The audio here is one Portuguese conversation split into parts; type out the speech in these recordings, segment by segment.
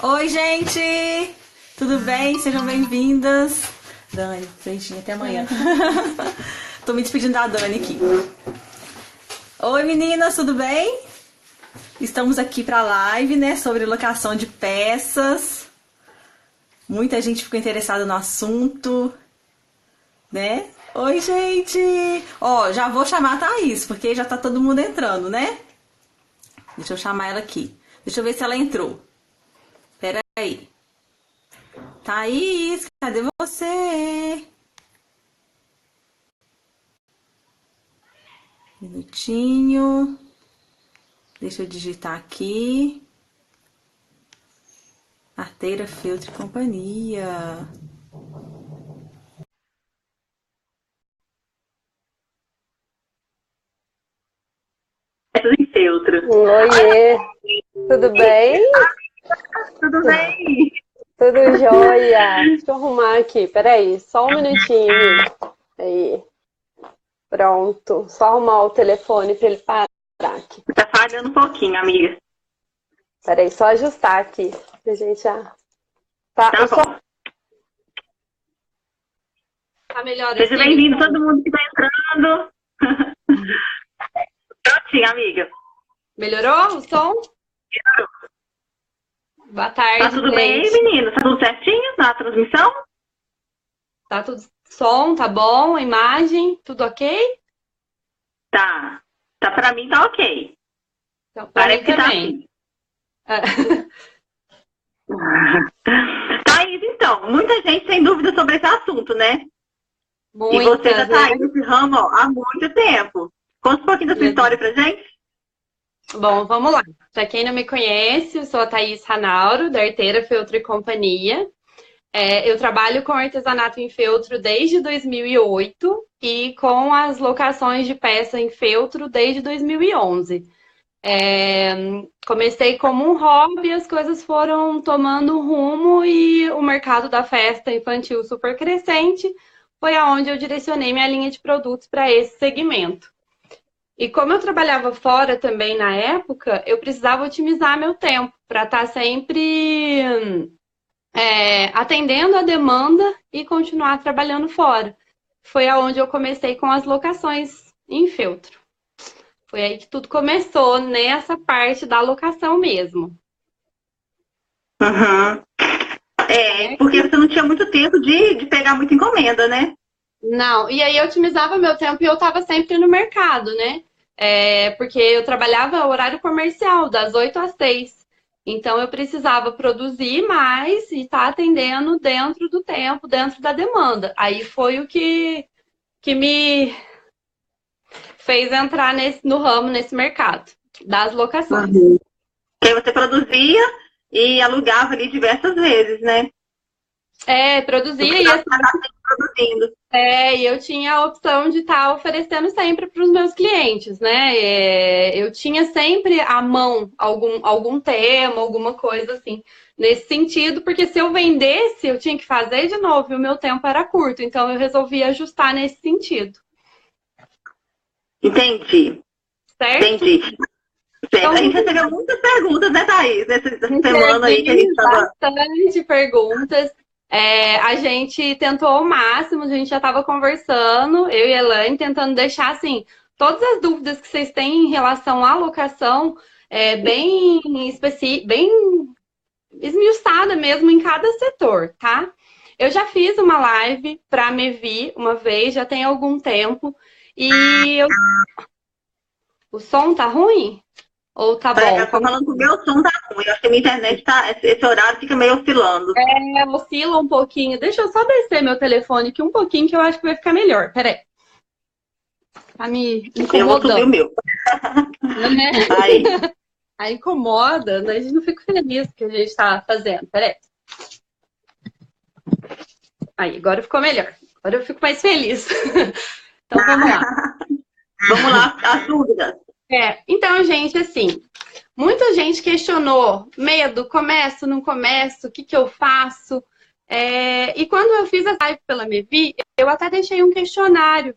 Oi, gente! Tudo bem? Sejam bem-vindas. Dani, beijinho, até amanhã. Tô me despedindo da Dani aqui. Oi, meninas, tudo bem? Estamos aqui pra live, né, sobre locação de peças. Muita gente ficou interessada no assunto, né? Oi, gente! Ó, já vou chamar a Thaís, porque já tá todo mundo entrando, né? Deixa eu chamar ela aqui. Deixa eu ver se ela entrou. Pera aí. Thaís, cadê você? Minutinho. Deixa eu digitar aqui. Arteira, Feltro e Companhia. Tudo em feltro. Oiê, tudo bem? Tudo bem? Tudo jóia. Deixa eu arrumar aqui, peraí, só um minutinho. Aí, pronto. Só arrumar o telefone para ele parar aqui. Tá falhando um pouquinho, amiga. Peraí, só ajustar aqui, que a gente já... Tá bom. Tá melhor Seja assim? bem-vindo todo mundo que tá entrando. Prontinho, amiga. Melhorou o som? Melhorou. Boa tarde, Tá tudo bem aí, gente. menino? Tá tudo certinho na transmissão? Tá tudo... Som, tá bom? A imagem, tudo ok? Tá. Tá, pra mim tá ok. Então, pra Parece mim que também. tá assim. Thaís, então, muita gente tem dúvida sobre esse assunto, né? E você já Muitas, tá né? aí nesse ramo ó, há muito tempo. Conta um pouquinho da sua história pra gente. Bom, vamos lá. Para quem não me conhece, eu sou a Thaís Ranauro, da Arteira, Feltro e Companhia. Eu trabalho com artesanato em feltro desde 2008 e com as locações de peça em feltro desde 2011. Comecei como um hobby, as coisas foram tomando rumo e o mercado da festa infantil super crescente foi aonde eu direcionei minha linha de produtos para esse segmento. E como eu trabalhava fora também na época, eu precisava otimizar meu tempo para estar sempre atendendo a demanda e continuar trabalhando fora. Foi aonde eu comecei com as locações em feltro. Foi aí que tudo começou, nessa parte da locação mesmo. Uhum. Porque você não tinha muito tempo de pegar muita encomenda, né? Não, e aí eu otimizava meu tempo e eu estava sempre no mercado, né? Porque eu trabalhava horário comercial, das 8 às 6. Então eu precisava produzir mais e estar atendendo dentro do tempo, dentro da demanda. Aí foi o que me fez entrar no ramo, nesse mercado das locações. Uhum. Que aí você produzia e alugava ali diversas vezes, né? Produzia e assim, produzindo. e eu tinha a opção de estar oferecendo sempre para os meus clientes, né? Eu tinha sempre à mão algum tema, alguma coisa assim, nesse sentido, porque se eu vendesse, eu tinha que fazer de novo e o meu tempo era curto, então eu resolvi ajustar nesse sentido. Entendi. Certo? Entendi. Certo. A gente recebeu muitas perguntas, né, Thaís? Nessa semana aí que a gente estava... Bastante perguntas. A gente tentou ao máximo, a gente já estava conversando, eu e a Elaine, tentando deixar, assim, todas as dúvidas que vocês têm em relação à locação bem esmiuçada mesmo em cada setor, tá? Eu já fiz uma live para a Mevi uma vez, já tem algum tempo, o som tá ruim? Ou tá bom? Eu tô falando que o meu som tá ruim. Eu acho que a minha internet esse horário fica meio oscilando. Oscila um pouquinho. Deixa eu só descer meu telefone aqui um pouquinho que eu acho que vai ficar melhor. Peraí. Tá me incomodando. Eu vou subir o meu. Né? Aí incomoda, né? A gente não fica feliz que a gente tá fazendo. Peraí. Aí, agora ficou melhor. Agora eu fico mais feliz. Então vamos lá. Vamos lá, as dúvidas. Então, gente, assim, muita gente questionou medo, começo, não começo, o que eu faço? E quando eu fiz a live pela Mevi, eu até deixei um questionário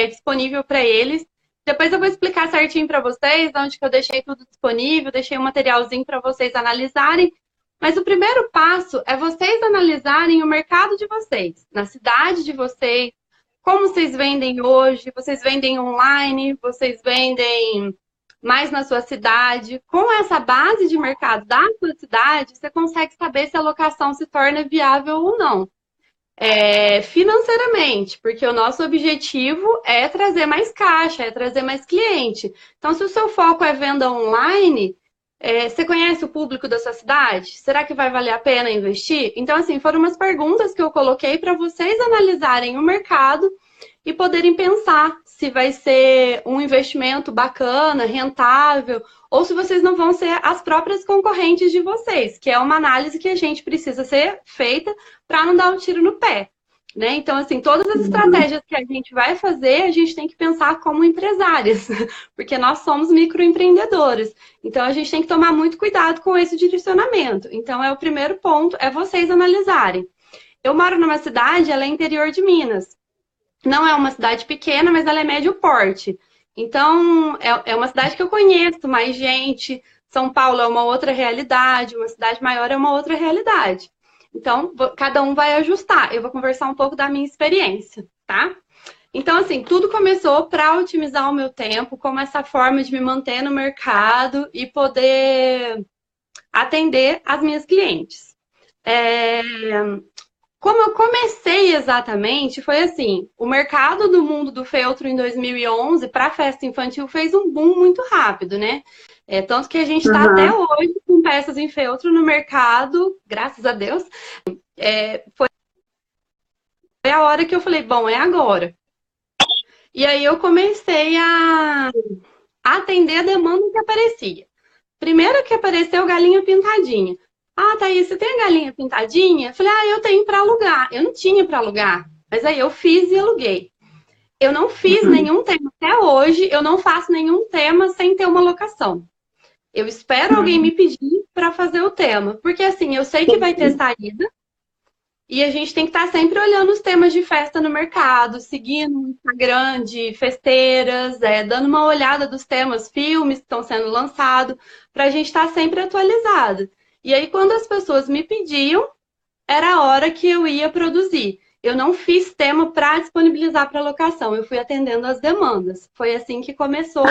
disponível para eles. Depois eu vou explicar certinho para vocês onde que eu deixei tudo disponível, deixei um materialzinho para vocês analisarem, Mas o primeiro passo é vocês analisarem o mercado de vocês, na cidade de vocês, como vocês vendem hoje, vocês vendem online, vocês vendem mais na sua cidade. Com essa base de mercado da sua cidade, você consegue saber se a locação se torna viável ou não. Financeiramente, porque o nosso objetivo é trazer mais caixa, é trazer mais cliente. Então, se o seu foco é venda online, você conhece o público da sua cidade? Será que vai valer a pena investir? Então, assim, foram umas perguntas que eu coloquei para vocês analisarem o mercado e poderem pensar se vai ser um investimento bacana, rentável, ou se vocês não vão ser as próprias concorrentes de vocês, que é uma análise que a gente precisa ser feita para não dar um tiro no pé, né? Então, assim, todas as estratégias que a gente vai fazer, a gente tem que pensar como empresárias, porque nós somos microempreendedores. Então, a gente tem que tomar muito cuidado com esse direcionamento. Então, o primeiro ponto é vocês analisarem. Eu moro numa cidade, ela é interior de Minas. Não é uma cidade pequena, mas ela é médio porte. Então, é uma cidade que eu conheço mais gente. São Paulo é uma outra realidade, uma cidade maior é uma outra realidade. Então, cada um vai ajustar. Eu vou conversar um pouco da minha experiência, tá? Então, assim, tudo começou para otimizar o meu tempo, como essa forma de me manter no mercado e poder atender as minhas clientes. Como eu comecei exatamente, foi assim, o mercado do mundo do feltro em 2011 para festa infantil fez um boom muito rápido, né? Tanto que a gente está até hoje com peças em feltro no mercado, graças a Deus. Foi a hora que eu falei, bom, é agora. E aí eu comecei a atender a demanda que aparecia. Primeiro que apareceu galinha pintadinha. Ah, Thaís, você tem a galinha pintadinha? Eu falei, eu tenho para alugar. Eu não tinha para alugar, mas aí eu fiz e aluguei. Eu não fiz nenhum tema até hoje, eu não faço nenhum tema sem ter uma locação. Eu espero alguém me pedir para fazer o tema, porque assim, eu sei que vai ter saída e a gente tem que estar sempre olhando os temas de festa no mercado, seguindo o Instagram de festeiras, dando uma olhada dos temas, filmes que estão sendo lançados, para a gente estar sempre atualizado. E aí, quando as pessoas me pediam, era a hora que eu ia produzir. Eu não fiz tema para disponibilizar para locação, eu fui atendendo as demandas. Foi assim que começou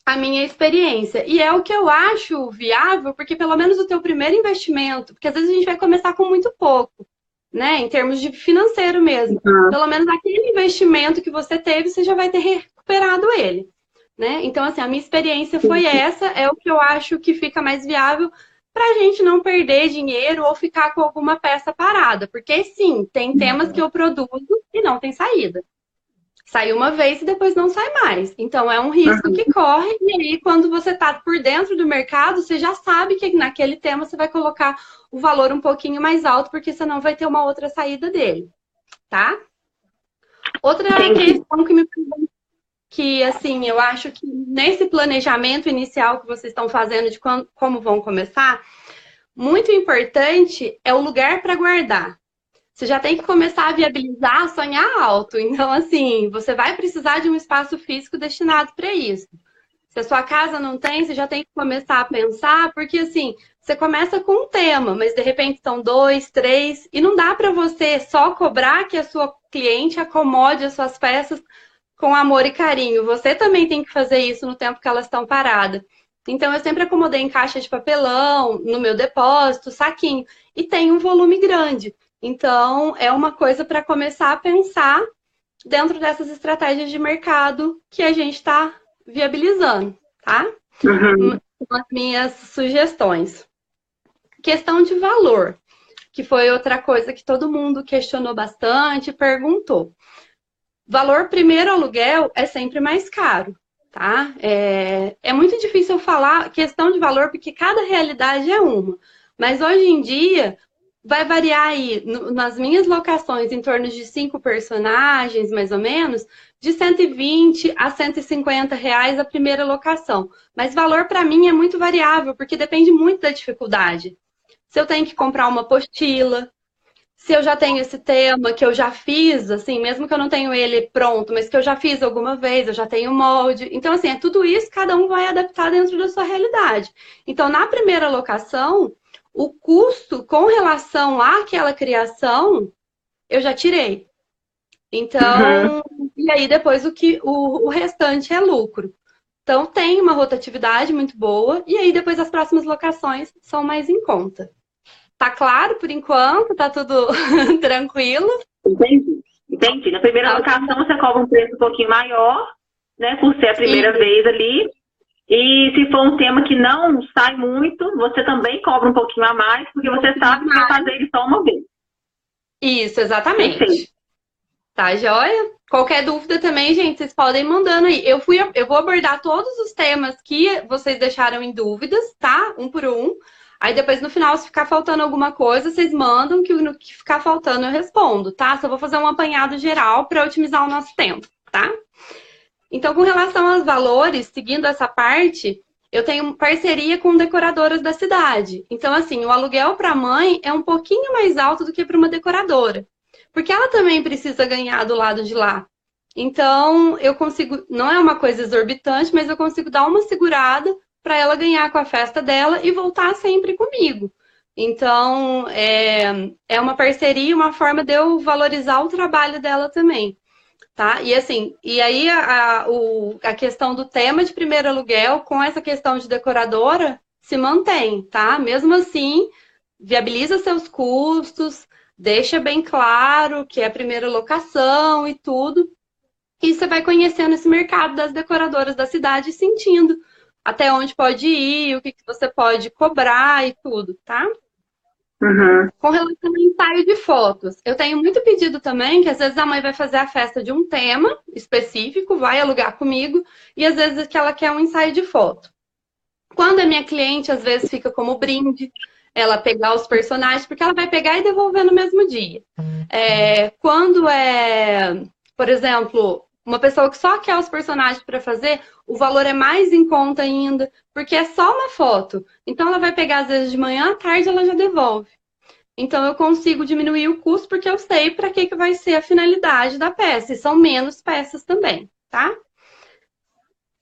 a minha experiência. E é o que eu acho viável, porque pelo menos o teu primeiro investimento, porque às vezes a gente vai começar com muito pouco, né? Em termos de financeiro mesmo. Pelo menos aquele investimento que você teve, você já vai ter recuperado ele. Né? Então, assim, a minha experiência foi essa, é o que eu acho que fica mais viável para a gente não perder dinheiro ou ficar com alguma peça parada. Porque, sim, tem temas que eu produzo e não tem saída. Sai uma vez e depois não sai mais. Então, é um risco que corre. E aí, quando você está por dentro do mercado, você já sabe que naquele tema você vai colocar o valor um pouquinho mais alto, porque senão vai ter uma outra saída dele. Tá? Outra questão que me pergunta, que, assim, eu acho que nesse planejamento inicial que vocês estão fazendo de como vão começar, muito importante é o lugar para guardar. Você já tem que começar a viabilizar, sonhar alto. Então, assim, você vai precisar de um espaço físico destinado para isso. Se a sua casa não tem, você já tem que começar a pensar, porque, assim, você começa com um tema, mas de repente são 2, 3, e não dá para você só cobrar que a sua cliente acomode as suas peças com amor e carinho. Você também tem que fazer isso no tempo que elas estão paradas. Então, eu sempre acomodei em caixa de papelão, no meu depósito, saquinho. E tem um volume grande. Então, é uma coisa para começar a pensar dentro dessas estratégias de mercado que a gente está viabilizando, tá? São as minhas sugestões. Questão de valor, que foi outra coisa que todo mundo questionou bastante, perguntou. Valor primeiro aluguel é sempre mais caro, tá? É muito difícil eu falar questão de valor, porque cada realidade é uma. Mas hoje em dia, vai variar aí, nas minhas locações, em torno de 5 personagens, mais ou menos, de 120 a 150 reais a primeira locação. Mas valor para mim é muito variável, porque depende muito da dificuldade. Se eu tenho que comprar uma apostila, se eu já tenho esse tema que eu já fiz, assim, mesmo que eu não tenho ele pronto, mas que eu já fiz alguma vez, eu já tenho molde. Então, assim, tudo isso cada um vai adaptar dentro da sua realidade. Então, na primeira locação, o custo com relação àquela criação, eu já tirei. Então, e aí depois o restante é lucro. Então, tem uma rotatividade muito boa, e aí depois as próximas locações são mais em conta. Tá claro por enquanto? Tá tudo tranquilo? Entendi. Na primeira locação você cobra um preço um pouquinho maior, né? Por ser a primeira vez ali. E se for um tema que não sai muito, você também cobra um pouquinho a mais, porque você sabe que vai fazer ele só uma vez. Isso, exatamente. Perfeito. Tá, joia? Qualquer dúvida também, gente, vocês podem ir mandando aí. Eu vou abordar todos os temas que vocês deixaram em dúvidas, tá? Um por um. Aí depois, no final, se ficar faltando alguma coisa, vocês mandam, que no que ficar faltando eu respondo, tá? Só vou fazer um apanhado geral para otimizar o nosso tempo, tá? Então, com relação aos valores, seguindo essa parte, eu tenho parceria com decoradoras da cidade. Então, assim, o aluguel para a mãe é um pouquinho mais alto do que para uma decoradora. Porque ela também precisa ganhar do lado de lá. Então, eu consigo, não é uma coisa exorbitante, mas eu consigo dar uma segurada para ela ganhar com a festa dela e voltar sempre comigo. Então, é uma parceria, uma forma de eu valorizar o trabalho dela também. Tá? E assim, e aí a questão do tema de primeiro aluguel com essa questão de decoradora se mantém, tá? Mesmo assim, viabiliza seus custos, deixa bem claro que é a primeira locação e tudo. E você vai conhecendo esse mercado das decoradoras da cidade e sentindo até onde pode ir, o que você pode cobrar e tudo, tá? Com relação ao ensaio de fotos, eu tenho muito pedido também que às vezes a mãe vai fazer a festa de um tema específico, vai alugar comigo, e às vezes que ela quer um ensaio de foto. Quando é minha cliente, às vezes fica como brinde, ela pegar os personagens, porque ela vai pegar e devolver no mesmo dia. Quando é, por exemplo, uma pessoa que só quer os personagens para fazer, o valor é mais em conta ainda, porque é só uma foto. Então, ela vai pegar, às vezes, de manhã, à tarde, ela já devolve. Então, eu consigo diminuir o custo, porque eu sei para que vai ser a finalidade da peça. E são menos peças também, tá?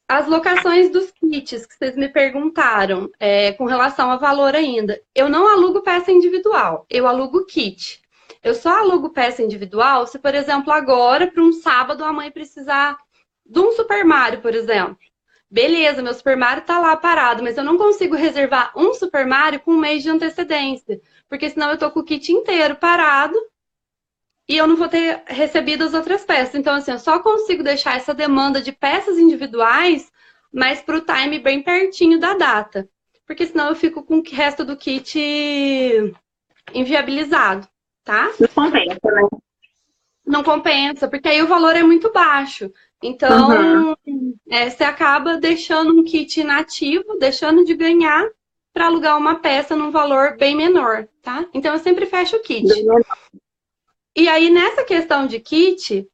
As locações dos kits que vocês me perguntaram, com relação a valor ainda. Eu não alugo peça individual, eu alugo kit. Eu só alugo peça individual se, por exemplo, agora, para um sábado, a mãe precisar de um Super Mario, por exemplo. Beleza, meu Super Mario tá lá parado, mas eu não consigo reservar um Super Mario com um mês de antecedência, porque senão eu tô com o kit inteiro parado e eu não vou ter recebido as outras peças. Então, assim, eu só consigo deixar essa demanda de peças individuais, mas para o time bem pertinho da data, porque senão eu fico com o resto do kit inviabilizado. Tá? Não compensa, né? Não compensa, porque aí o valor é muito baixo. Então, você acaba deixando um kit inativo, deixando de ganhar para alugar uma peça num valor bem menor, tá? Então, eu sempre fecho o kit. E aí, nessa questão de kit,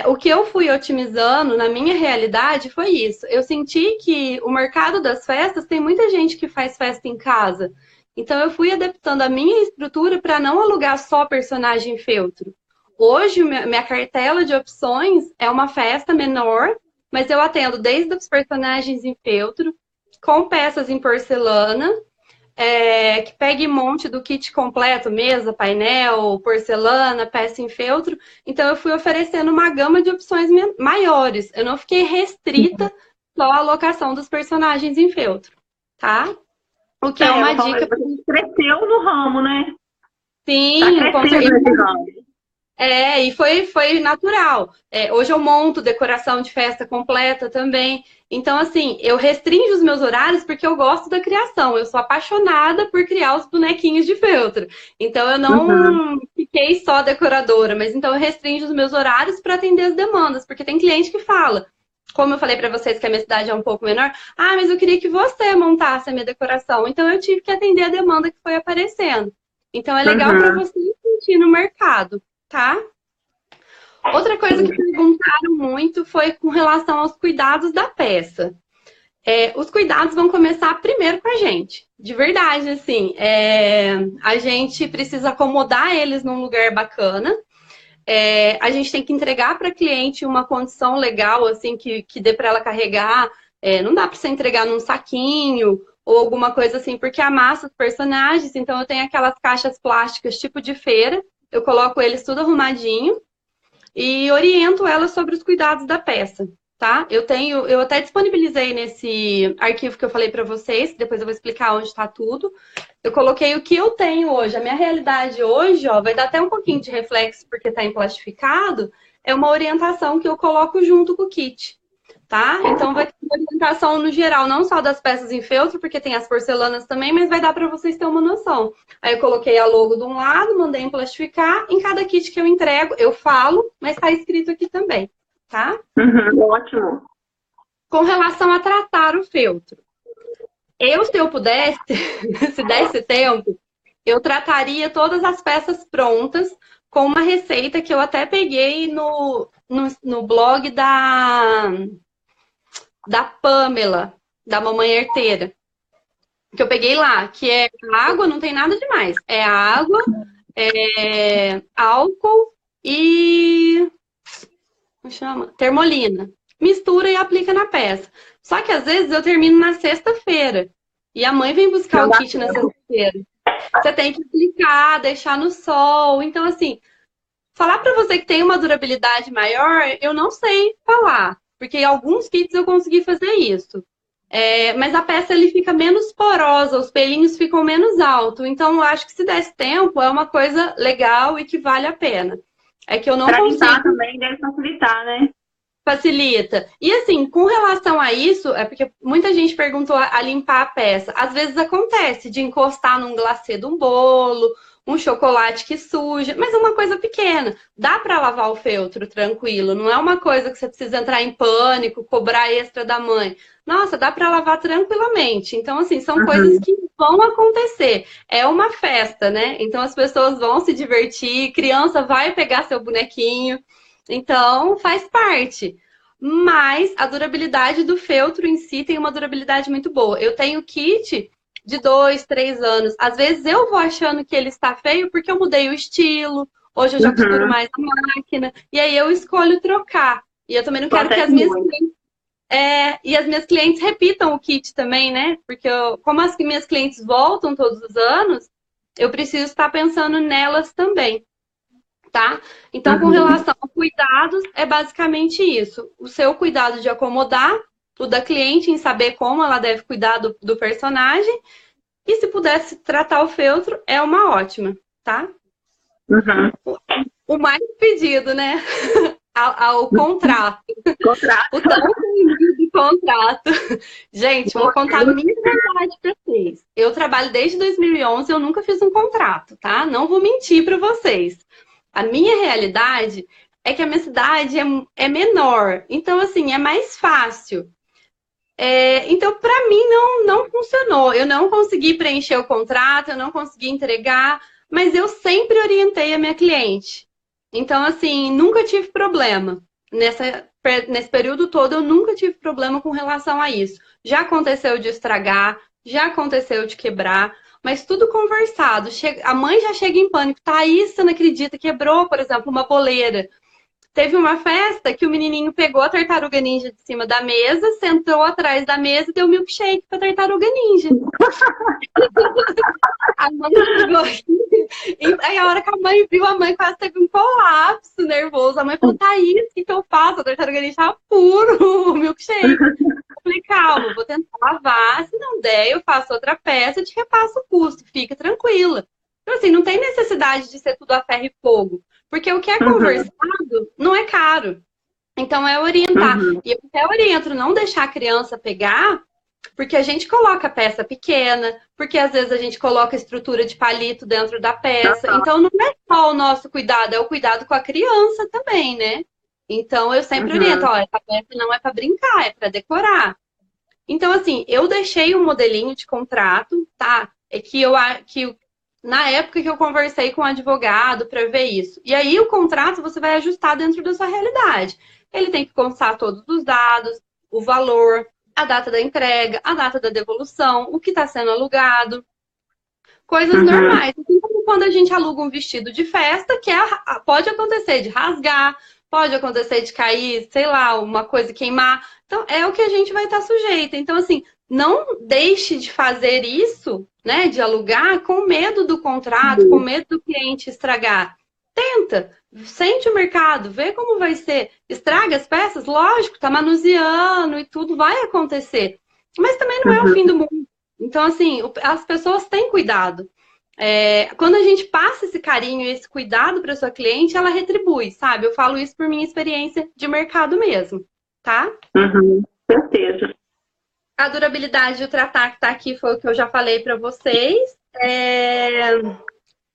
o que eu fui otimizando na minha realidade foi isso. Eu senti que o mercado das festas, tem muita gente que faz festa em casa. Então, eu fui adaptando a minha estrutura para não alugar só personagem feltro. Hoje, minha cartela de opções é uma festa menor, mas eu atendo desde os personagens em feltro, com peças em porcelana, que pegue monte do kit completo, mesa, painel, porcelana, peça em feltro. Então, eu fui oferecendo uma gama de opções maiores. Eu não fiquei restrita só à alocação dos personagens em feltro, tá? O que é uma dica. Você cresceu no ramo, né? Sim, tá crescendo nesse ramo. E foi natural. Hoje eu monto decoração de festa completa também. Então, assim, eu restringo os meus horários porque eu gosto da criação. Eu sou apaixonada por criar os bonequinhos de feltro. Então, eu não fiquei só decoradora, mas então eu restringo os meus horários para atender as demandas, porque tem cliente que fala. Como eu falei para vocês que a minha cidade é um pouco menor, mas eu queria que você montasse a minha decoração. Então, eu tive que atender a demanda que foi aparecendo. Então, é legal para você sentir no mercado, tá? Outra coisa que perguntaram muito foi com relação aos cuidados da peça. Os cuidados vão começar primeiro com a gente. De verdade, assim. A gente precisa acomodar eles num lugar bacana. A gente tem que entregar para a cliente uma condição legal, assim, que dê para ela carregar. Não dá para você entregar num saquinho ou alguma coisa assim, porque amassa os personagens. Então eu tenho aquelas caixas plásticas tipo de feira, eu coloco eles tudo arrumadinho e oriento elas sobre os cuidados da peça, tá? Eu até disponibilizei nesse arquivo que eu falei para vocês, depois eu vou explicar onde está tudo. Eu coloquei o que eu tenho hoje. A minha realidade hoje, ó, vai dar até um pouquinho de reflexo porque está em plastificado, é uma orientação que eu coloco junto com o kit, tá? Então vai ter uma orientação no geral, não só das peças em feltro, porque tem as porcelanas também, mas vai dar para vocês terem uma noção. Aí eu coloquei a logo de um lado, mandei em plastificar, em cada kit que eu entrego, eu falo, mas está escrito aqui também, tá? Ótimo. Com relação a tratar o feltro, se eu pudesse, se desse tempo, eu trataria todas as peças prontas com uma receita que eu até peguei no blog da Pamela, da Mamãe Arteira. Que eu peguei lá, que é água, não tem nada demais. É água, álcool e... como chama? Termolina. Mistura e aplica na peça. Só que às vezes eu termino na sexta-feira. E a mãe vem buscar o kit na sexta-feira. Você tem que aplicar, deixar no sol. Então, assim, falar para você que tem uma durabilidade maior, eu não sei falar. Porque em alguns kits eu consegui fazer isso. Mas a peça ele fica menos porosa, os pelinhos ficam menos altos. Então, eu acho que se desse tempo, é uma coisa legal e que vale a pena. É que eu não Pra consigo... limpar também deve facilitar, né? Facilita. E assim, com relação a isso, é porque muita gente perguntou a limpar a peça. Às vezes acontece de encostar num glacê de um bolo, um chocolate que suja, mas é uma coisa pequena. Dá para lavar o feltro tranquilo, não é uma coisa que você precisa entrar em pânico, cobrar extra da mãe. Nossa, dá para lavar tranquilamente. Então, assim, são coisas que vão acontecer. É uma festa, né? Então as pessoas vão se divertir, criança vai pegar seu bonequinho. Então, faz parte. Mas a durabilidade do feltro em si tem uma durabilidade muito boa. Eu tenho kit de 2, 3 anos. Às vezes eu vou achando que ele está feio porque eu mudei o estilo. Hoje eu já costuro mais a máquina. E aí eu escolho trocar. E eu também não quero que as minhas clientes... e as minhas clientes repitam o kit também, né? Porque como as minhas clientes voltam todos os anos, eu preciso estar pensando nelas também. Tá? Então, com relação a cuidados, é basicamente isso. O seu cuidado de acomodar, o da cliente em saber como ela deve cuidar do personagem. E se pudesse tratar o feltro, é uma ótima, tá? O mais pedido, né? Ao contrato. O tão pedido contrato. Gente, vou contar a minha verdade para vocês. Eu trabalho desde 2011, eu nunca fiz um contrato, tá? Não vou mentir para vocês. A minha realidade é que a minha cidade é menor. Então, assim, é mais fácil. Então, para mim, não funcionou. Eu não consegui preencher o contrato, eu não consegui entregar, mas eu sempre orientei a minha cliente. Então, assim, nunca tive problema. Nesse período todo, eu nunca tive problema com relação a isso. Já aconteceu de estragar, já aconteceu de quebrar, mas tudo conversado. A mãe já chega em pânico. Thaís, você não acredita, quebrou, por exemplo, uma boleira. Teve uma festa que o menininho pegou a tartaruga ninja de cima da mesa, sentou atrás da mesa e deu milkshake pra tartaruga ninja. A mãe chegou e aí a hora que a mãe viu, a mãe quase teve um colapso nervoso. A mãe falou, Thaís, o que eu faço? A tartaruga ninja tá puro, o milkshake. Eu falei, calma, vou tentar lavar, se não der, eu faço outra peça e te repasso o custo, fica tranquila. Então, assim, não tem necessidade de ser tudo a ferro e fogo, porque o que é conversado não é caro. Então, é orientar. E eu até oriento não deixar a criança pegar, porque a gente coloca a peça pequena, porque às vezes a gente coloca a estrutura de palito dentro da peça. Então, não é só o nosso cuidado, é o cuidado com a criança também, né? Então, eu sempre oriento, ó, essa peça não é para brincar, é para decorar. Então, assim, eu deixei um modelinho de contrato, tá? Na época que eu conversei com o advogado para ver isso. E aí, o contrato você vai ajustar dentro da sua realidade. Ele tem que constar todos os dados, o valor, a data da entrega, a data da devolução, o que está sendo alugado. Coisas normais. Assim como quando a gente aluga um vestido de festa, que pode acontecer de rasgar, pode acontecer de cair, sei lá, uma coisa queimar. Então, é o que a gente vai estar sujeita. Então, assim, não deixe de fazer isso, né, de alugar com medo do contrato, com medo do cliente estragar. Tenta, sente o mercado, vê como vai ser. Estraga as peças, lógico, tá manuseando e tudo vai acontecer. Mas também não é o fim do mundo. Então, assim, as pessoas têm cuidado. Quando a gente passa esse carinho e esse cuidado para sua cliente, ela retribui, sabe? Eu falo isso por minha experiência de mercado mesmo, tá? Certeza. A durabilidade de tratar que está aqui foi o que eu já falei para vocês.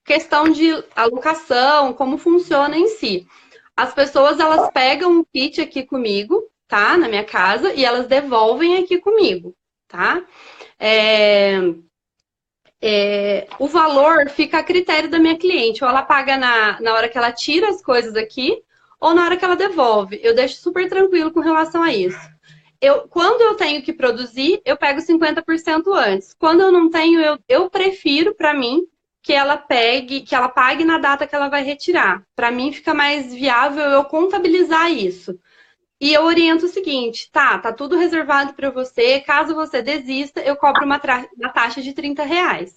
Questão de alocação, como funciona em si. As pessoas, elas pegam um kit aqui comigo, tá? Na minha casa, e elas devolvem aqui comigo, tá? O valor fica a critério da minha cliente. Ou ela paga na hora que ela tira as coisas aqui, ou na hora que ela devolve. Eu deixo super tranquilo com relação a isso. Quando eu tenho que produzir, eu pego 50% antes. Quando eu não tenho, eu prefiro, para mim, que ela pague na data que ela vai retirar. Para mim, fica mais viável eu contabilizar isso. E eu oriento o seguinte, tá tudo reservado para você, caso você desista, eu cobro uma taxa de R$30.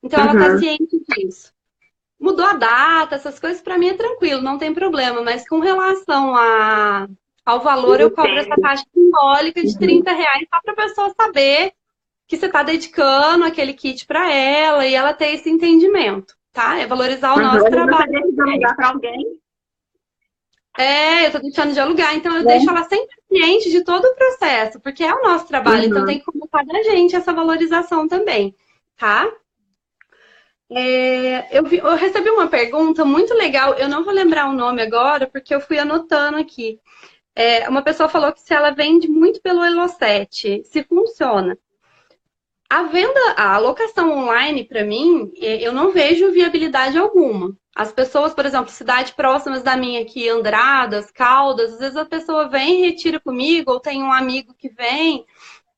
Então, ela tá ciente disso. Mudou a data, essas coisas, para mim é tranquilo, não tem problema, mas com relação ao valor, eu cobro essa taxa simbólica de R$30 só para a pessoa saber que você está dedicando aquele kit para ela e ela ter esse entendimento, tá? É valorizar o nosso trabalho. Você deixa de alugar para alguém? Eu tô deixando de alugar, então eu deixo ela sempre ciente de todo o processo, porque é o nosso trabalho, então tem que começar da gente essa valorização também, tá? Eu recebi uma pergunta muito legal, eu não vou lembrar o nome agora, porque eu fui anotando aqui. Uma pessoa falou que se ela vende muito pelo Elo7, se funciona. A alocação online, para mim, eu não vejo viabilidade alguma. As pessoas, por exemplo, cidades próximas da minha aqui, Andradas, Caldas, às vezes a pessoa vem e retira comigo, ou tem um amigo que vem,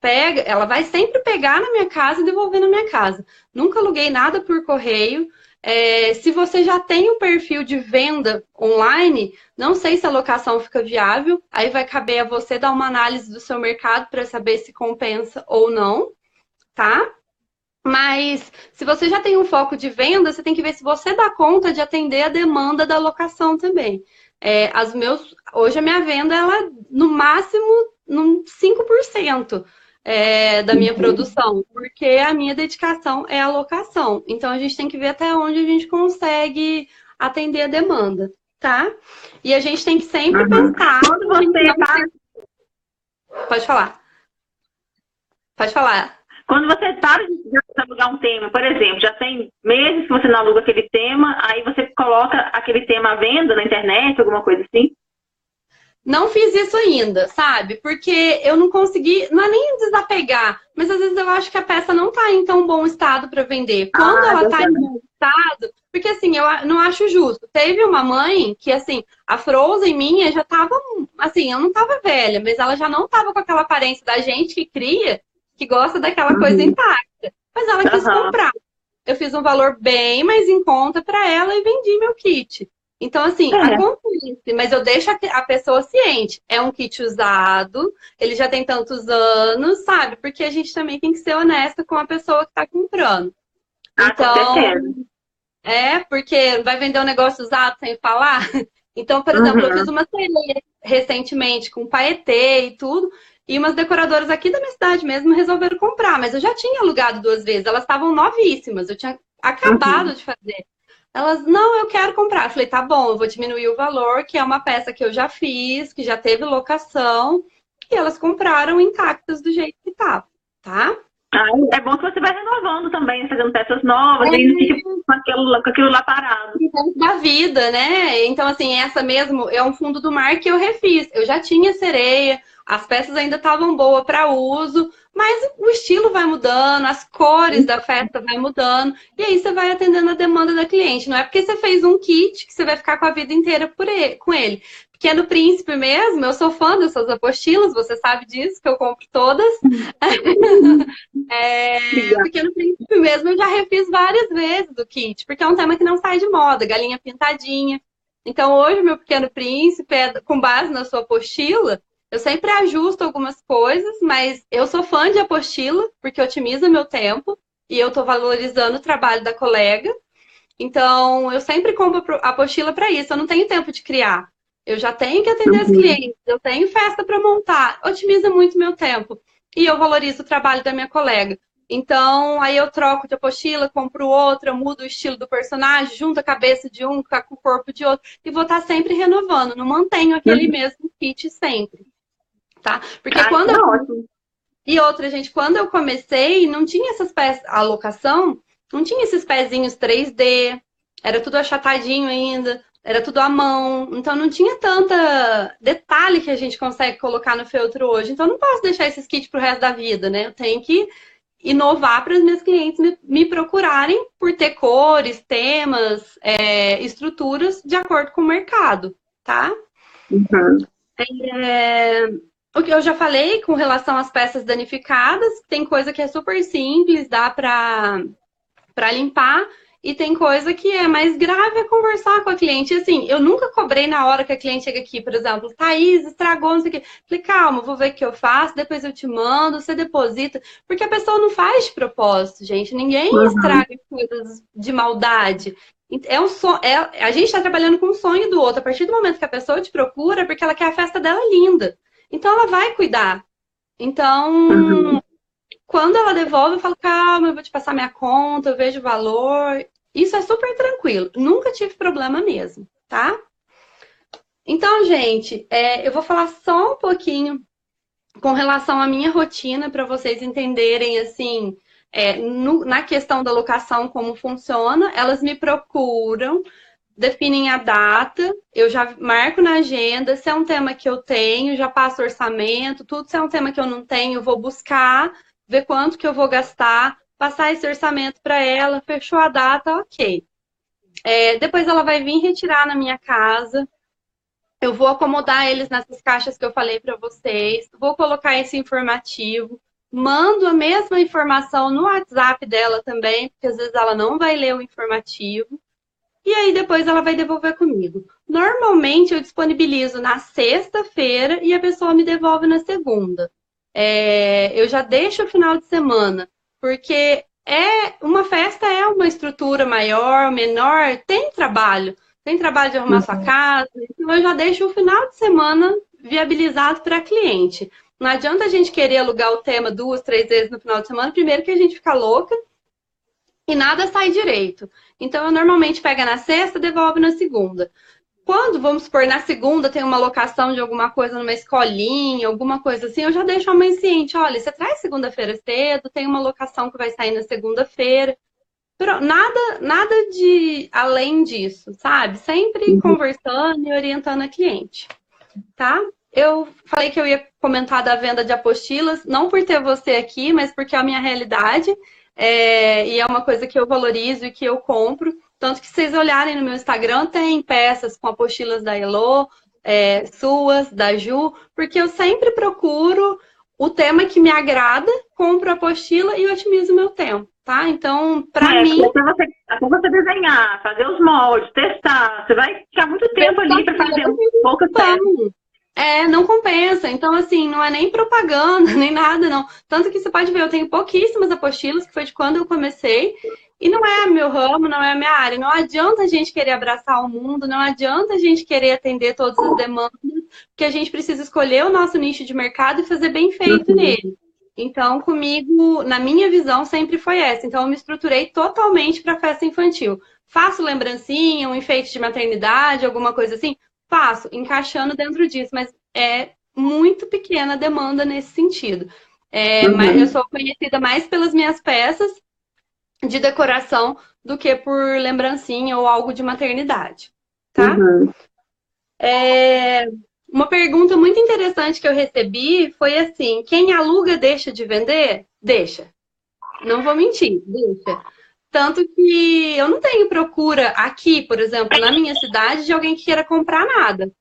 pega, ela vai sempre pegar na minha casa e devolver na minha casa. Nunca aluguei nada por correio. Se você já tem um perfil de venda online, não sei se a locação fica viável, aí vai caber a você dar uma análise do seu mercado para saber se compensa ou não, tá? Mas se você já tem um foco de venda, você tem que ver se você dá conta de atender a demanda da locação também. Hoje a minha venda, ela no máximo 5%. Da minha produção, porque a minha dedicação é a locação. Então, a gente tem que ver até onde a gente consegue atender a demanda, tá? E a gente tem que sempre pensar... Quando você Pode falar. Pode falar. Quando você para de alugar um tema, por exemplo, já tem meses que você não aluga aquele tema, aí você coloca aquele tema à venda na internet, alguma coisa assim? Não fiz isso ainda, sabe? Porque eu não consegui, não é nem desapegar, mas às vezes eu acho que a peça não tá em tão bom estado para vender. Quando ela tá em bom estado, porque assim, eu não acho justo. Teve uma mãe que, assim, a Frozen minha já tava, assim, eu não tava velha, mas ela já não tava com aquela aparência da gente que cria, que gosta daquela coisa intacta. Mas ela quis comprar. Eu fiz um valor bem mais em conta para ela e vendi meu kit. Então, assim, acontece, mas eu deixo a pessoa ciente. É um kit usado, ele já tem tantos anos, sabe? Porque a gente também tem que ser honesta com a pessoa que está comprando. Então, porque vai vender um negócio usado sem falar. Então, por exemplo, eu fiz uma sereia recentemente com paetê e tudo, e umas decoradoras aqui da minha cidade mesmo resolveram comprar, mas eu já tinha alugado 2 vezes, elas estavam novíssimas, eu tinha acabado de fazer. Elas, não, eu quero comprar. Eu falei, tá bom, eu vou diminuir o valor, que é uma peça que eu já fiz, que já teve locação, e elas compraram intactas do jeito que tá, tá? É bom que você vai renovando também, fazendo peças novas, e não fica com aquilo lá parado. Da vida, né? Então, assim, essa mesmo é um fundo do mar que eu refiz. Eu já tinha sereia, as peças ainda estavam boas para uso, mas o estilo vai mudando, as cores da festa vai mudando, e aí você vai atendendo a demanda da cliente. Não é porque você fez um kit que você vai ficar com a vida inteira com ele. Pequeno Príncipe mesmo, eu sou fã dessas apostilas, você sabe disso, que eu compro todas. Pequeno Príncipe mesmo, eu já refiz várias vezes o kit, porque é um tema que não sai de moda, galinha pintadinha. Então, hoje, meu Pequeno Príncipe, com base na sua apostila, Eu sempre ajusto algumas coisas, mas eu sou fã de apostila, porque otimiza meu tempo e eu estou valorizando o trabalho da colega. Então, eu sempre compro apostila para isso. Eu não tenho tempo de criar. Eu já tenho que atender as Uhum. clientes, eu tenho festa para montar. Otimiza muito meu tempo. E eu valorizo o trabalho da minha colega. Então, aí eu troco de apostila, compro outra, mudo o estilo do personagem, junto a cabeça de um com o corpo de outro. E vou estar sempre renovando. Não mantenho aquele Uhum. mesmo kit sempre, tá? Porque Ah, isso quando é eu... ótimo. E outra, gente, quando eu comecei, não tinha essas peças, a locação, não tinha esses pezinhos 3D, era tudo achatadinho ainda, era tudo à mão, então não tinha tanta detalhe que a gente consegue colocar no feltro hoje. Então eu não posso deixar esses kits pro resto da vida, né? Eu tenho que inovar para os meus clientes me procurarem por ter cores, temas, estruturas de acordo com o mercado, tá? Uhum. É, o que eu já falei com relação às peças danificadas, tem coisa que é super simples, dá para limpar, e tem coisa que é mais grave, é conversar com a cliente. Assim, eu nunca cobrei na hora que a cliente chega aqui, por exemplo, Thaís, estragou, não sei o quê. Falei, calma, vou ver o que eu faço, depois eu te mando, você deposita. Porque a pessoa não faz de propósito, gente. Ninguém Uhum. estraga coisas de maldade. É um sonho, a gente está trabalhando com o sonho do outro. A partir do momento que a pessoa te procura, é porque ela quer a festa dela linda. Então ela vai cuidar. Então, Uhum. quando ela devolve, eu falo, calma, eu vou te passar minha conta, eu vejo o valor. Isso é super tranquilo. Nunca tive problema mesmo, tá? Então, gente, eu vou falar só um pouquinho com relação à minha rotina para vocês entenderem, assim, na questão da locação, como funciona. Elas me procuram, definem a data, eu já marco na agenda. Se é um tema que eu tenho, já passo orçamento, tudo. Se é um tema que eu não tenho, eu vou buscar, ver quanto que eu vou gastar, passar esse orçamento para ela, fechou a data, ok. Depois ela vai vir retirar na minha casa. Eu vou acomodar eles nessas caixas que eu falei para vocês, vou colocar esse informativo, mando a mesma informação no WhatsApp dela também, porque às vezes ela não vai ler o informativo. E aí depois ela vai devolver comigo. Normalmente eu disponibilizo na sexta-feira e a pessoa me devolve na segunda. Eu já deixo o final de semana, porque uma festa é uma estrutura maior, menor, tem trabalho. Tem trabalho de arrumar sua Uhum. casa, então eu já deixo o final de semana viabilizado para cliente. Não adianta a gente querer alugar o tema 2, 3 vezes no final de semana, primeiro que a gente fica louca e nada sai direito. Então, eu normalmente pego na sexta, devolve na segunda. Quando, vamos supor, na segunda tem uma locação de alguma coisa numa escolinha, alguma coisa assim, eu já deixo a mãe ciente, olha, você traz segunda-feira cedo, tem uma locação que vai sair na segunda-feira. Nada de além disso, sabe? Sempre Uhum. conversando e orientando a cliente, tá? Eu falei que eu ia comentar da venda de apostilas, não por ter você aqui, mas porque é a minha realidade. E é uma coisa que eu valorizo e que eu compro. Tanto que se vocês olharem no meu Instagram, tem peças com apostilas da Elo, suas, da Ju, porque eu sempre procuro o tema que me agrada, compro a apostila e otimizo o meu tempo, tá? Então, para Porque mim, até você desenhar, fazer os moldes, testar, você vai ficar muito tempo ali para fazer poucas peças. vamos. Não compensa. Então, assim, não é nem propaganda, nem nada, não. Tanto que você pode ver, eu tenho pouquíssimas apostilas, que foi de quando eu comecei, e não é meu ramo, não é a minha área. Não adianta a gente querer abraçar o mundo, não adianta a gente querer atender todas as demandas, porque a gente precisa escolher o nosso nicho de mercado e fazer bem feito Uhum. nele. Então, comigo, na minha visão, sempre foi essa. Então, eu me estruturei totalmente para festa infantil. Faço lembrancinha, um enfeite de maternidade, alguma coisa assim? Faço, encaixando dentro disso, mas é muito pequena a demanda nesse sentido. Mas eu Uhum. sou conhecida mais pelas minhas peças de decoração do que por lembrancinha ou algo de maternidade, tá? Uhum. É, Uma pergunta muito interessante que eu recebi foi assim: quem aluga deixa de vender? Deixa. Não vou mentir, deixa. Tanto que eu não tenho procura aqui, por exemplo, na minha cidade, de alguém que queira comprar nada.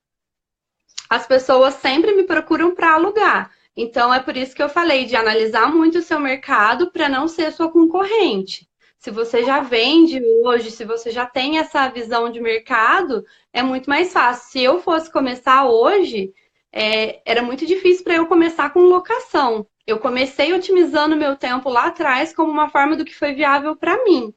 As pessoas sempre me procuram para alugar. Então é por isso que eu falei de analisar muito o seu mercado para não ser sua concorrente. Se você já vende hoje, se você já tem essa visão de mercado, é muito mais fácil. Se eu fosse começar hoje, era muito difícil para eu começar com locação. Eu comecei otimizando meu tempo lá atrás como uma forma do que foi viável para mim.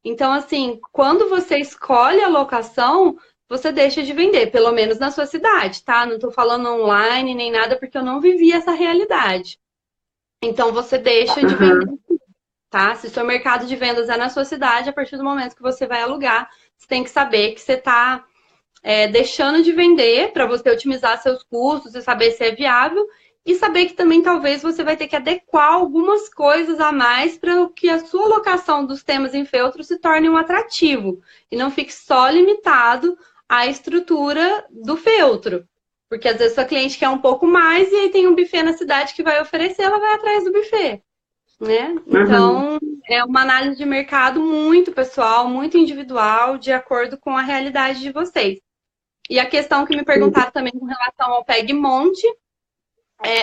Então, assim, quando você escolhe a locação, você deixa de vender, pelo menos na sua cidade, tá? Não tô falando online nem nada, porque eu não vivi essa realidade. Então, você deixa de vender, tá? Se o seu mercado de vendas é na sua cidade, a partir do momento que você vai alugar, você tem que saber que você está deixando de vender para você otimizar seus custos e saber se é viável. E saber que também talvez você vai ter que adequar algumas coisas a mais para que a sua locação dos temas em feltro se torne um atrativo. E não fique só limitado à estrutura do feltro. Porque às vezes sua cliente quer um pouco mais e aí tem um buffet na cidade que vai oferecer, ela vai atrás do buffet. Né? Então, é uma análise de mercado muito pessoal, muito individual, de acordo com a realidade de vocês. E a questão que me perguntaram também com relação ao PEG Monte,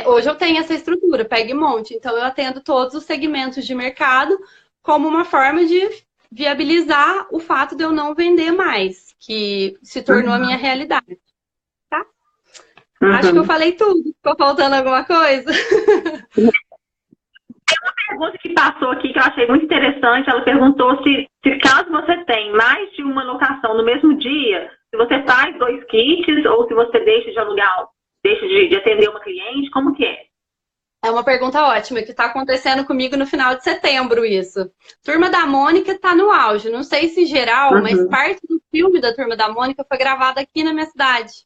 hoje eu tenho essa estrutura, PEG Monte, então eu atendo todos os segmentos de mercado como uma forma de viabilizar o fato de eu não vender mais, que se tornou a minha realidade. Tá? Acho que eu falei tudo. Ficou faltando alguma coisa? Pergunta que passou aqui que eu achei muito interessante, ela perguntou se caso você tem mais de uma locação no mesmo dia, se você faz 2 kits ou se você deixa de alugar, deixa de atender uma cliente, como que é? É uma pergunta ótima, que está acontecendo comigo no final de setembro isso. Turma da Mônica está no auge, não sei se geral, mas parte do filme da Turma da Mônica foi gravada aqui na minha cidade.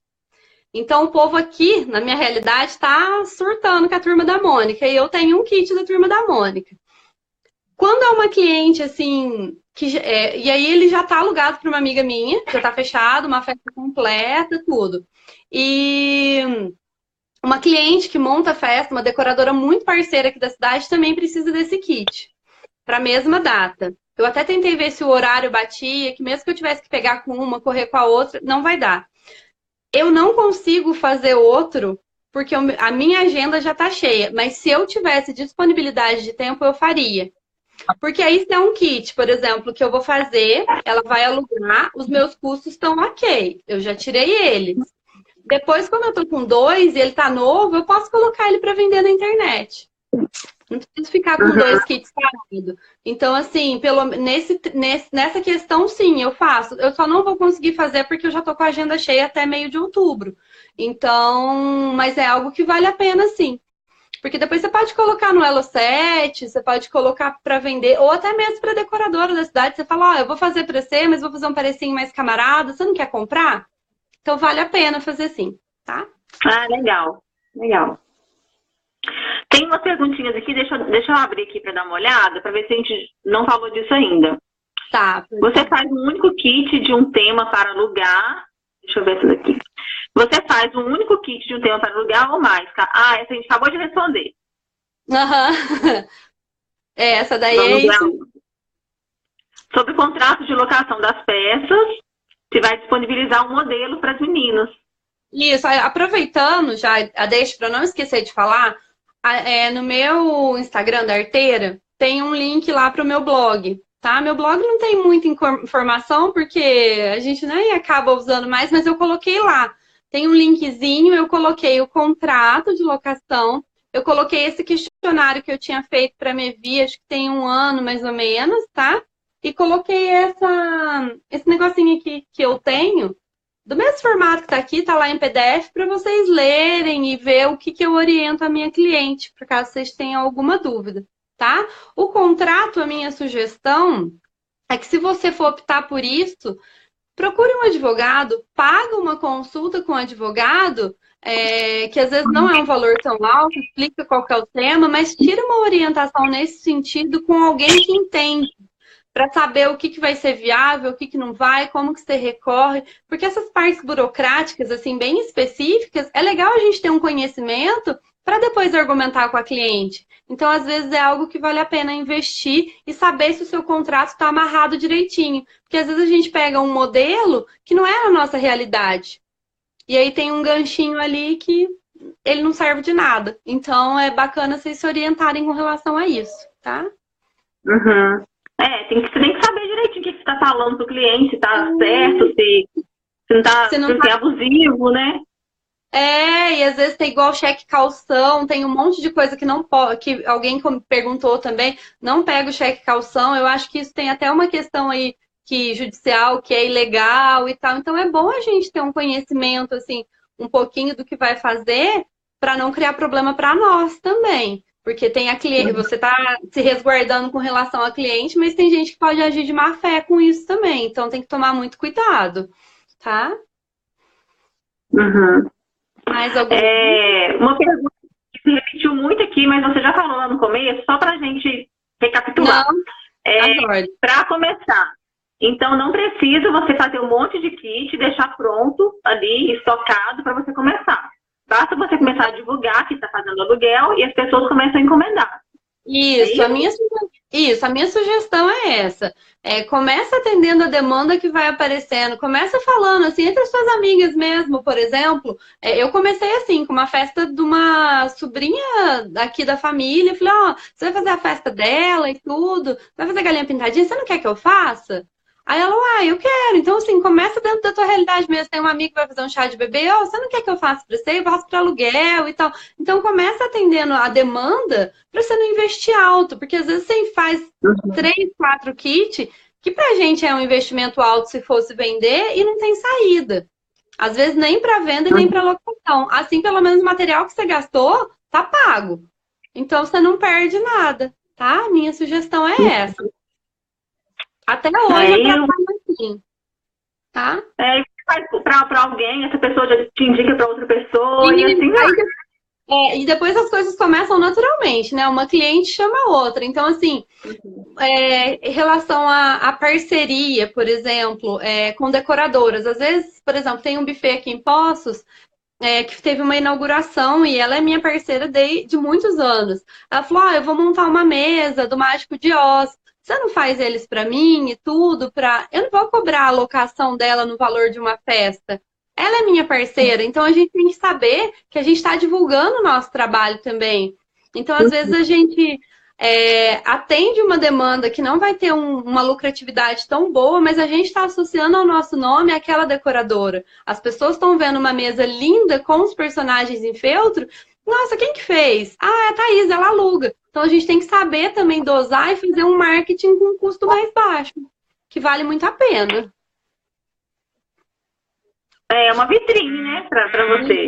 Então, o povo aqui, na minha realidade, está surtando com a Turma da Mônica. E eu tenho um kit da Turma da Mônica. Quando é uma cliente, assim... e aí ele já está alugado para uma amiga minha, já está fechado, uma festa completa, tudo. E uma cliente que monta a festa, uma decoradora muito parceira aqui da cidade, também precisa desse kit. Para a mesma data. Eu até tentei ver se o horário batia, que mesmo que eu tivesse que pegar com uma, correr com a outra, não vai dar. Eu não consigo fazer outro, porque a minha agenda já está cheia. Mas se eu tivesse disponibilidade de tempo, eu faria. Porque aí se é um kit, por exemplo, que eu vou fazer, ela vai alugar, os meus custos estão ok. Eu já tirei eles. Depois, como eu tô com 2 e ele tá novo, eu posso colocar ele para vender na internet. Não preciso ficar com 2 kits parados. Então, assim, nessa questão, sim, eu faço. Eu só não vou conseguir fazer porque eu já tô com a agenda cheia até meio de outubro. Então, mas é algo que vale a pena, sim. Porque depois você pode colocar no Elo7, você pode colocar para vender, ou até mesmo para decoradora da cidade. Você fala, eu vou fazer para você, mas vou fazer um precinho mais camarada. Você não quer comprar? Então, vale a pena fazer sim, tá? Ah, legal. Legal. Tem umas perguntinhas aqui, deixa eu abrir aqui para dar uma olhada, para ver se a gente não falou disso ainda. Tá. Você faz um único kit de um tema para alugar. Deixa eu ver essa daqui. Você faz um único kit de um tema para alugar ou mais? Ah, essa a gente acabou de responder. Essa daí é isso. Sobre o contrato de locação das peças, você vai disponibilizar um modelo para as meninas. Isso, aproveitando já, deixa para não esquecer de falar, no meu Instagram da Arteira, tem um link lá para o meu blog, tá? Meu blog não tem muita informação, porque a gente nem acaba usando mais, mas eu coloquei lá. Tem um linkzinho, eu coloquei o contrato de locação, eu coloquei esse questionário que eu tinha feito para a Mevi, acho que tem 1 ano mais ou menos, tá? E coloquei esse negocinho aqui que eu tenho, do mesmo formato que tá aqui, tá lá em PDF, para vocês lerem e ver o que eu oriento a minha cliente, por caso vocês tenham alguma dúvida, tá? O contrato, a minha sugestão é que se você for optar por isso, procure um advogado, paga uma consulta com o advogado, que às vezes não é um valor tão alto, explica qual que é o tema, mas tira uma orientação nesse sentido com alguém que entende, para saber o que vai ser viável, o que não vai, como que você recorre, porque essas partes burocráticas, assim, bem específicas, é legal a gente ter um conhecimento para depois argumentar com a cliente. Então, às vezes, é algo que vale a pena investir e saber se o seu contrato está amarrado direitinho. Porque, às vezes, a gente pega um modelo que não é a nossa realidade. E aí tem um ganchinho ali que ele não serve de nada. Então, é bacana vocês se orientarem com relação a isso, tá? Você tem que saber direitinho o que você está falando para o cliente, se está certo, se não está abusivo, né? E às vezes tem igual cheque calção, tem um monte de coisa que não pode, que alguém perguntou também, não pega o cheque calção. Eu acho que isso tem até uma questão aí que judicial, que é ilegal e tal. Então é bom a gente ter um conhecimento assim, um pouquinho do que vai fazer para não criar problema para nós também. Porque tem a cliente, você está se resguardando com relação a cliente, mas tem gente que pode agir de má fé com isso também. Então tem que tomar muito cuidado, tá? Uhum. Mais algum? Uma pergunta que se repetiu muito aqui, mas você já falou lá no começo, só para a gente recapitular. Para começar, então não precisa você fazer um monte de kit, deixar pronto ali, estocado, para você começar. Basta você começar a divulgar que está fazendo aluguel e as pessoas começam a encomendar. Isso, a minha sugestão é essa. Começa atendendo a demanda que vai aparecendo. Começa falando, assim, entre as suas amigas mesmo, por exemplo. Eu comecei assim, com uma festa de uma sobrinha aqui da família. Falei, você vai fazer a festa dela e tudo. Vai fazer galinha pintadinha, você não quer que eu faça? Aí ela, eu quero. Então, assim, começa dentro da tua realidade mesmo. Tem um amigo que vai fazer um chá de bebê. Você não quer que eu faça pra você? Eu faço para aluguel e tal. Então, começa atendendo a demanda para você não investir alto. Porque, às vezes, você faz 3, 4 kits, que pra gente é um investimento alto se fosse vender e não tem saída. Às vezes, nem para venda e nem para locação. Assim, pelo menos o material que você gastou tá pago. Então, você não perde nada, tá? Minha sugestão é essa. Até hoje eu trabalho assim, tá? Para alguém, essa pessoa já te indica para outra pessoa e assim e depois as coisas começam naturalmente, né? Uma cliente chama a outra. Então, assim, em relação à parceria, por exemplo, com decoradoras. Às vezes, por exemplo, tem um buffet aqui em Poços, que teve uma inauguração e ela é minha parceira de muitos anos. Ela falou, eu vou montar uma mesa do Mágico de Oz. Você não faz eles para mim e tudo? Eu não vou cobrar a locação dela no valor de uma festa. Ela é minha parceira, então a gente tem que saber que a gente está divulgando o nosso trabalho também. Então, às vezes, a gente atende uma demanda que não vai ter uma lucratividade tão boa, mas a gente está associando ao nosso nome aquela decoradora. As pessoas estão vendo uma mesa linda com os personagens em feltro. Nossa, quem que fez? É a Thaís, ela aluga. Então a gente tem que saber também dosar e fazer um marketing com um custo mais baixo, que vale muito a pena. É uma vitrine, né, para você.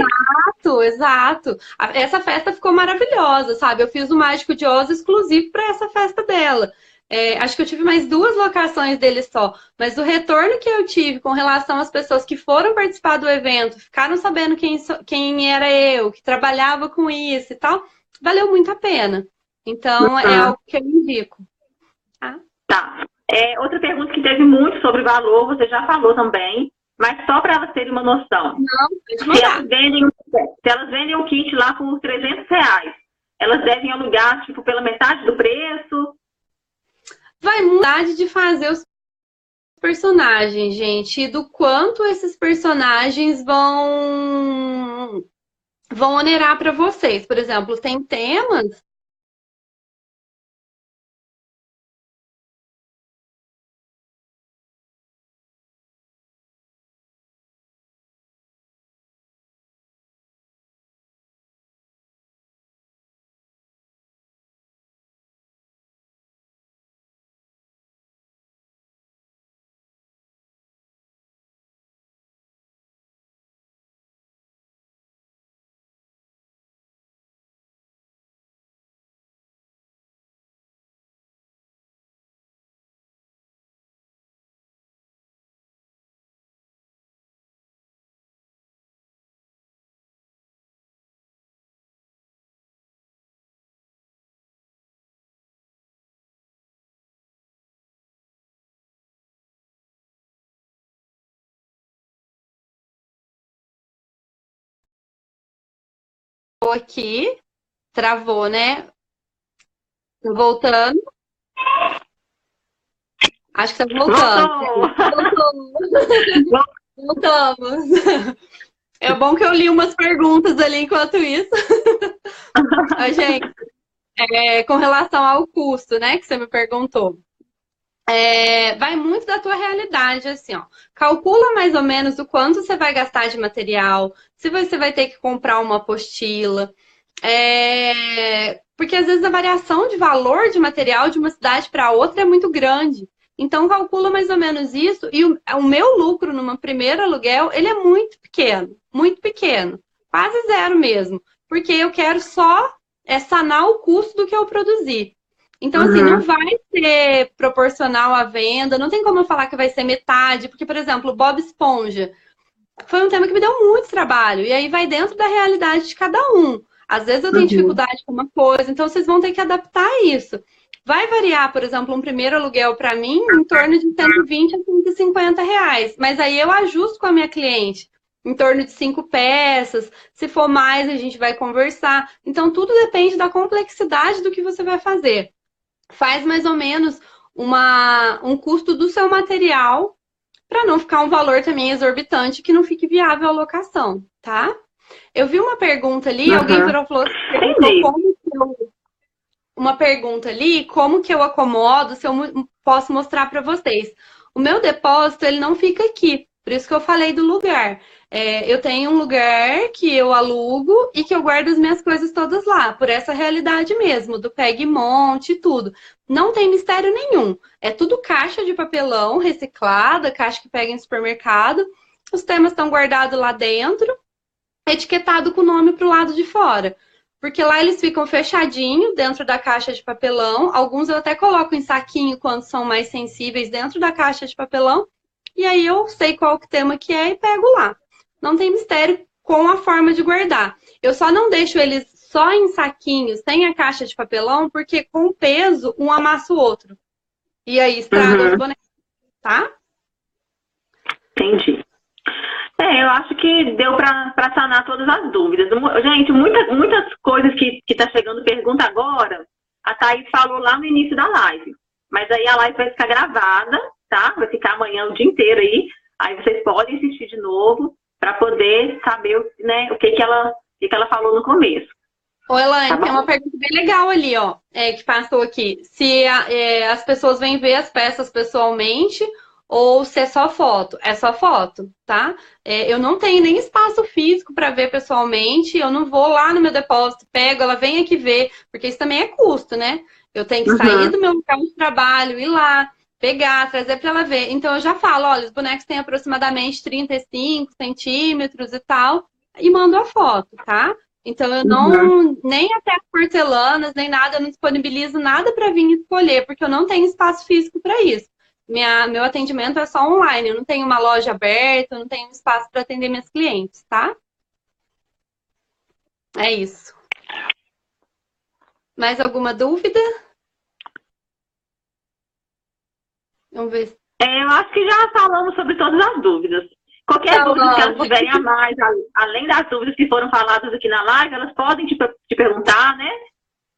Exato. Essa festa ficou maravilhosa, sabe? Eu fiz o Mágico de Oz exclusivo para essa festa dela. Acho que eu tive mais 2 locações dele só. Mas o retorno que eu tive com relação às pessoas que foram participar do evento, ficaram sabendo quem era eu, que trabalhava com isso e tal, valeu muito a pena. Então, é algo que eu indico. Tá. Outra pergunta que teve muito sobre valor, você já falou também, mas só para elas terem uma noção. Não, se elas vendem um kit lá por R$300, elas devem alugar, tipo, pela metade do preço? Vai mudar de fazer os personagens, gente, e do quanto esses personagens vão onerar para vocês. Por exemplo, tem temas aqui, travou, né? Voltando. Acho que tá voltando. Voltamos. É bom que eu li umas perguntas ali enquanto isso. Gente, com relação ao custo, né, que você me perguntou. vai muito da tua realidade, assim, ó. Calcula mais ou menos o quanto você vai gastar de material, se você vai ter que comprar uma apostila. Porque às vezes a variação de valor de material de uma cidade para outra é muito grande. Então calcula mais ou menos isso. E o meu lucro numa primeiro aluguel, ele é muito pequeno, quase zero mesmo. Porque eu quero só sanar o custo do que eu produzi. Então, assim, não vai ser proporcional à venda, não tem como eu falar que vai ser metade, porque, por exemplo, Bob Esponja foi um tema que me deu muito trabalho, e aí vai dentro da realidade de cada um. Às vezes eu tenho dificuldade com uma coisa, então vocês vão ter que adaptar isso. Vai variar, por exemplo, um primeiro aluguel para mim em torno de 120 a 150 reais, mas aí eu ajusto com a minha cliente. Em torno de 5 peças, se for mais a gente vai conversar. Então tudo depende da complexidade do que você vai fazer. Faz mais ou menos um custo do seu material para não ficar um valor também exorbitante que não fique viável a locação, tá? Eu vi uma pergunta ali, alguém falou uma pergunta ali, como que eu acomodo, se eu posso mostrar para vocês. O meu depósito, ele não fica aqui, por isso que eu falei do lugar. Eu tenho um lugar que eu alugo e que eu guardo as minhas coisas todas lá, por essa realidade mesmo, do pega e monte e tudo. Não tem mistério nenhum. É tudo caixa de papelão reciclada, caixa que pega em supermercado. Os temas estão guardados lá dentro, etiquetado com o nome para o lado de fora. Porque lá eles ficam fechadinhos dentro da caixa de papelão. Alguns eu até coloco em saquinho quando são mais sensíveis dentro da caixa de papelão. E aí eu sei qual que tema que é e pego lá. Não tem mistério com a forma de guardar. Eu só não deixo eles só em saquinhos, sem a caixa de papelão, porque com o peso, um amassa o outro. E aí estraga os bonecos, tá? Entendi. Eu acho que deu para sanar todas as dúvidas. Gente, muitas coisas que tá chegando pergunta agora, a Thaís falou lá no início da live. Mas aí a live vai ficar gravada, tá? Vai ficar amanhã o dia inteiro aí. Aí vocês podem assistir de novo para poder saber, né, o que ela falou no começo. Ô, Elaine, tem uma pergunta bem legal ali, ó, que passou aqui. Se as pessoas vêm ver as peças pessoalmente ou se é só foto. É só foto, tá? Eu não tenho nem espaço físico para ver pessoalmente, eu não vou lá no meu depósito, pego, ela vem aqui ver, porque isso também é custo, né? Eu tenho que sair do meu local de trabalho, ir lá, pegar, trazer para ela ver. Então eu já falo, olha, os bonecos têm aproximadamente 35 centímetros e tal, e mando a foto, tá? Então eu não, nem até as porcelanas, nem nada, eu não disponibilizo nada para vir escolher, porque eu não tenho espaço físico para isso. Meu atendimento é só online, eu não tenho uma loja aberta, eu não tenho espaço para atender minhas clientes, tá? É isso. Mais alguma dúvida? Vamos ver. Eu acho que já falamos sobre todas as dúvidas. Qualquer dúvida que elas tiverem a mais, além das dúvidas que foram faladas aqui na live, elas podem te perguntar, né?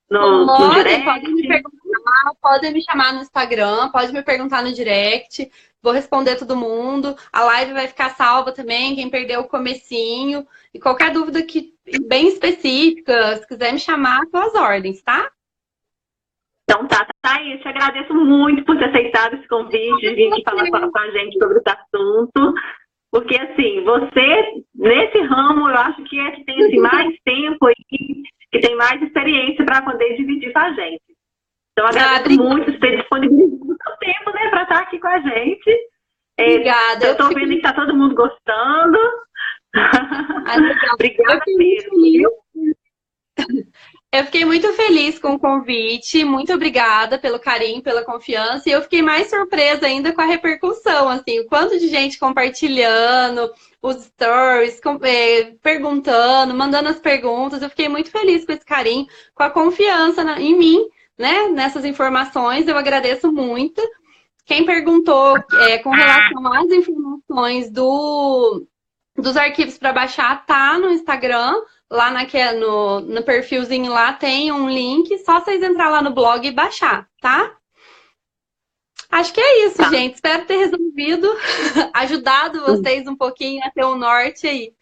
No direct. Podem me perguntar, podem me chamar no Instagram, pode me perguntar no direct. Vou responder todo mundo. A live vai ficar salva também, quem perdeu o comecinho. E qualquer dúvida bem específica, se quiser me chamar, tô às ordens, tá? Então tá, Thaís, te agradeço muito por ter aceitado esse convite, de vir aqui falar com a gente sobre esse assunto. Porque, assim, você, nesse ramo, eu acho que é que tem assim, mais tempo e que tem mais experiência para poder dividir com a gente. Então, agradeço muito por ter disponibilizado o seu tempo, né, para estar aqui com a gente. Obrigada. Eu estou vendo que está todo mundo gostando. Obrigada mesmo. Eu fiquei muito feliz com o convite, muito obrigada pelo carinho, pela confiança, e eu fiquei mais surpresa ainda com a repercussão, assim, o quanto de gente compartilhando os stories, perguntando, mandando as perguntas, eu fiquei muito feliz com esse carinho, com a confiança em mim, né, nessas informações, eu agradeço muito. Quem perguntou com relação às informações dos arquivos para baixar, tá no Instagram, lá no perfilzinho lá tem um link, só vocês entrar lá no blog e baixar, tá? Acho que é isso, gente. Espero ter resolvido, ajudado vocês um pouquinho a ter um norte aí.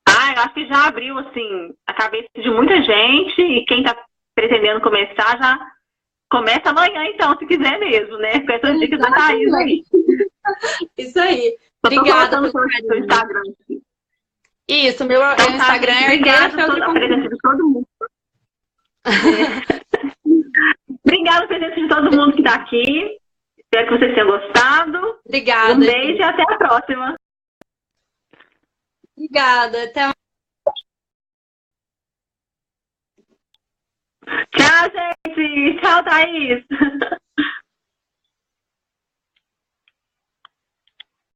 Eu acho que já abriu, assim, a cabeça de muita gente e quem tá pretendendo começar Começa amanhã, então, se quiser mesmo, né? Com essas dicas da Thaís aí. Isso aí. Só tô Obrigada colocando pelo no seu carinho. Instagram. Isso, meu Então, tá, Instagram gente, é Arteira obrigada Feltri pela com... presença de todo mundo. Obrigada pela presença de todo mundo que está aqui. Espero que vocês tenham gostado. Obrigada. Um beijo e até a próxima. Obrigada. Até mais. Tchau, gente. Tchau, Thaís.